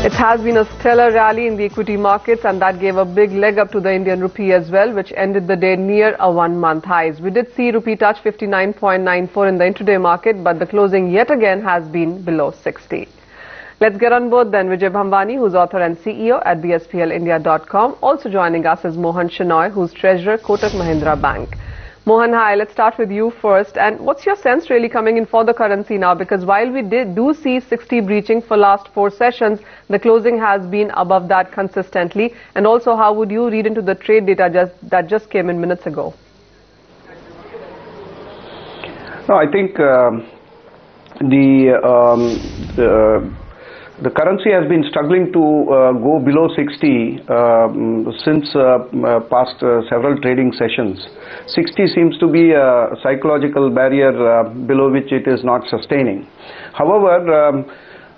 It has been a stellar rally in the equity markets, and that gave a big leg up to the Indian rupee as well, which ended the day near a one-month highs. We did see rupee touch 59.94 in the intraday market, but the closing yet again has been below 60. Let's get on board then. Vijay Bhamwani, who's author and CEO at bsplindia.com. Also joining us is Mohan Shenoy, who's treasurer, Kotak Mahindra Bank. Mohan, hi. Let's start with you first. And what's your sense really coming in for the currency now? Because while we do see 60 breaching for last 4 sessions, the closing has been above that consistently. And also, how would you read into the trade data that just came in minutes ago? No, I think the currency has been struggling to go below 60 since past several trading sessions. 60 seems to be a psychological barrier below which it is not sustaining. However,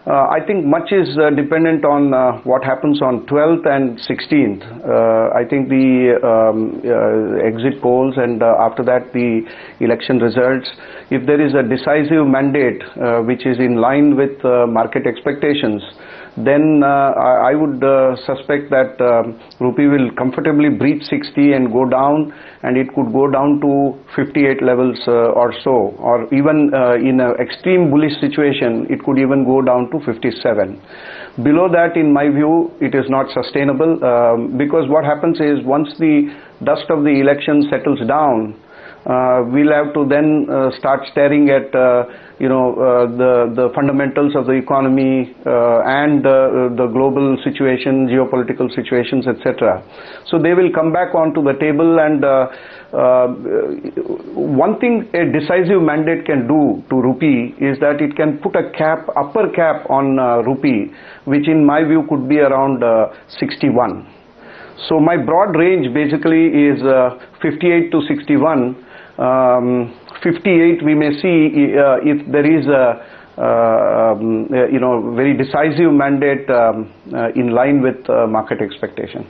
I think much is dependent on what happens on 12th and 16th. I think the exit polls and after that the election results, if there is a decisive mandate which is in line with market expectations, then I would suspect that rupee will comfortably breach 60 and go down, and it could go down to 58 levels or so, or even in an extreme bullish situation it could even go down to 57. Below that, in my view, it is not sustainable because what happens is once the dust of the election settles down, we'll have to then start staring at the fundamentals of the economy and the global situation, geopolitical situations, etc. So they will come back onto the table, and one thing a decisive mandate can do to rupee is that it can put a upper cap on rupee, which in my view could be around 61. So my broad range basically is 58 to 61. 58 we may see if there is a very decisive mandate in line with market expectation.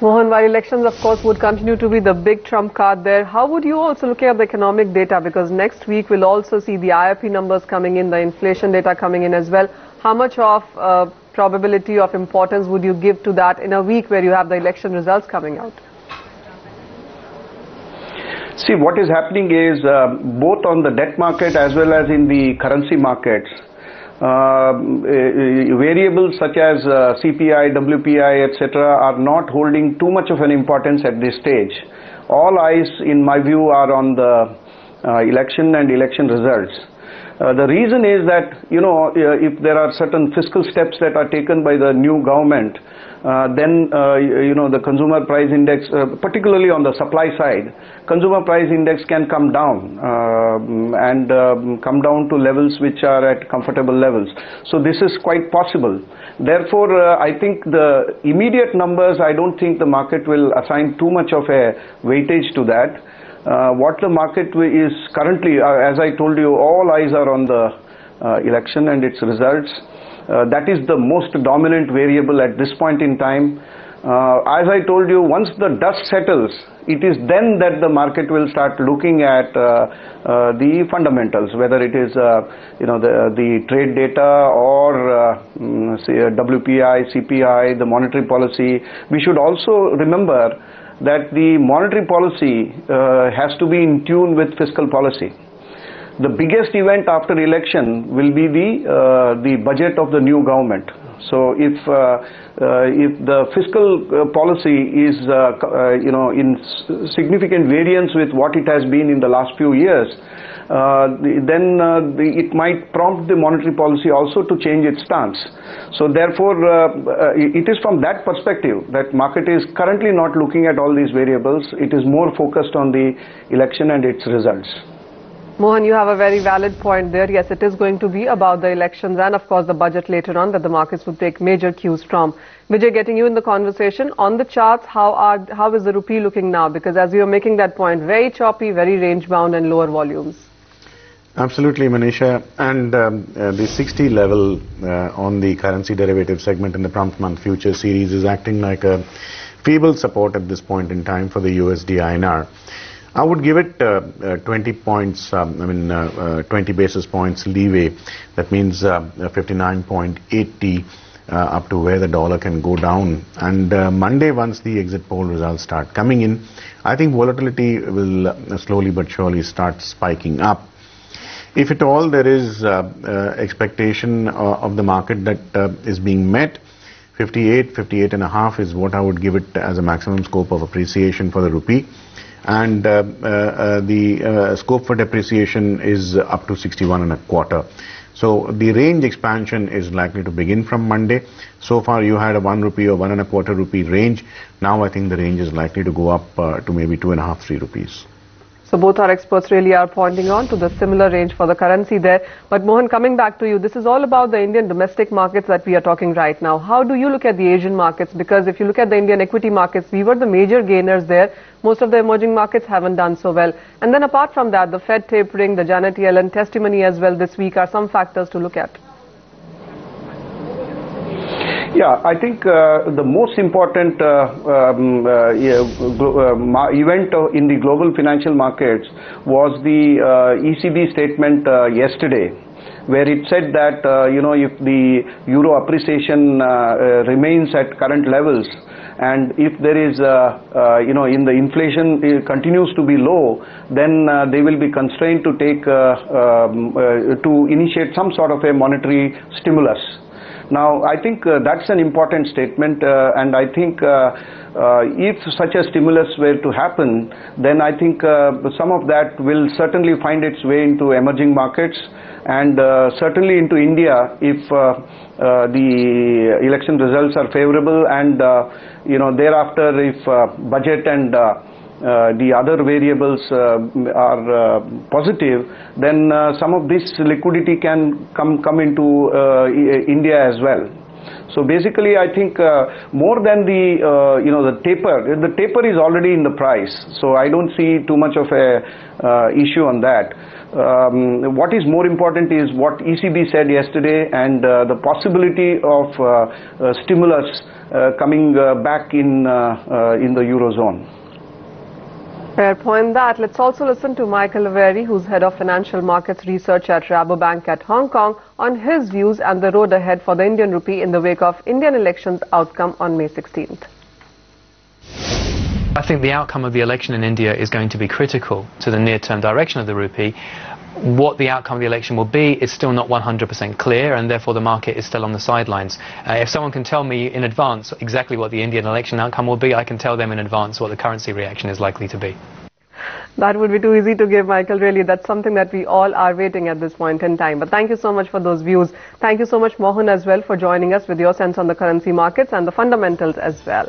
Mohan, while elections of course would continue to be the big trump card there, how would you also look at the economic data? Because next week we'll also see the IIP numbers coming in, the inflation data coming in as well. How much of probability of importance would you give to that in a week where you have the election results coming out? See, what is happening is both on the debt market as well as in the currency markets, variables such as CPI, WPI, etc. are not holding too much of an importance at this stage. All eyes, in my view, are on the election and election results. The reason is that, if there are certain fiscal steps that are taken by the new government, then the consumer price index, particularly on the supply side, consumer price index can come down and come down to levels which are at comfortable levels. So this is quite possible. Therefore, I think the immediate numbers, I don't think the market will assign too much of a weightage to that. What the market is currently, as I told you, all eyes are on the election and its results. That is the most dominant variable at this point in time. As I told you, once the dust settles, it is then that the market will start looking at the fundamentals, whether it is the trade data or WPI, CPI, the monetary policy. We should also remember that the monetary policy has to be in tune with fiscal policy. The biggest event after election will be the budget of the new government. So if the fiscal policy is in significant variance with what it has been in the last few years, then it might prompt the monetary policy also to change its stance. So therefore, it is from that perspective that market is currently not looking at all these variables. It is more focused on the election and its results. Mohan, you have a very valid point there. Yes, it is going to be about the elections and, of course, the budget later on that the markets would take major cues from. Vijay, getting you in the conversation, on the charts, how is the rupee looking now? Because as you are making that point, very choppy, very range-bound and lower volumes. Absolutely, Manisha. And the 60 level on the currency derivative segment in the prompt month future series is acting like a feeble support at this point in time for the USD INR. I would give it 20 points, 20 basis points leeway. That means 59.80 up to where the dollar can go down. And Monday, once the exit poll results start coming in, I think volatility will slowly but surely start spiking up. If at all there is expectation of the market that is being met, 58 and a half is what I would give it as a maximum scope of appreciation for the rupee. And the scope for depreciation is up to 61 and a quarter. So the range expansion is likely to begin from Monday. So far you had a 1 rupee or 1 and a quarter rupee range. Now I think the range is likely to go up to maybe 2.5, 3 rupees. So both our experts really are pointing on to the similar range for the currency there. But Mohan, coming back to you, this is all about the Indian domestic markets that we are talking right now. How do you look at the Asian markets? Because if you look at the Indian equity markets, we were the major gainers there. Most of the emerging markets haven't done so well. And then apart from that, the Fed tapering, the Janet Yellen testimony as well this week are some factors to look at. Yeah, I think the most important event in the global financial markets was the ECB statement yesterday, where it said that if the euro appreciation remains at current levels, and if there is in the inflation continues to be low, then they will be constrained to take to initiate some sort of a monetary stimulus. Now, I think that's an important statement, and I think if such a stimulus were to happen, then I think some of that will certainly find its way into emerging markets, and certainly into India if the election results are favorable, and thereafter if budget and the other variables are positive, then some of this liquidity can come into India as well. So basically, I think more than the taper is already in the price. So I don't see too much of a issue on that. What is more important is what ECB said yesterday, and the possibility of stimulus coming back in the Eurozone. Fair point that. Let's also listen to Michael Avery, who's head of financial markets research at Rabobank at Hong Kong, on his views and the road ahead for the Indian rupee in the wake of Indian elections outcome on May 16th. I think the outcome of the election in India is going to be critical to the near-term direction of the rupee. What the outcome of the election will be is still not 100% clear, and therefore the market is still on the sidelines. If someone can tell me in advance exactly what the Indian election outcome will be, I can tell them in advance what the currency reaction is likely to be. That would be too easy to give, Michael, really. That's something that we all are waiting at this point in time. But thank you so much for those views. Thank you so much, Mohan, as well, for joining us with your sense on the currency markets and the fundamentals as well.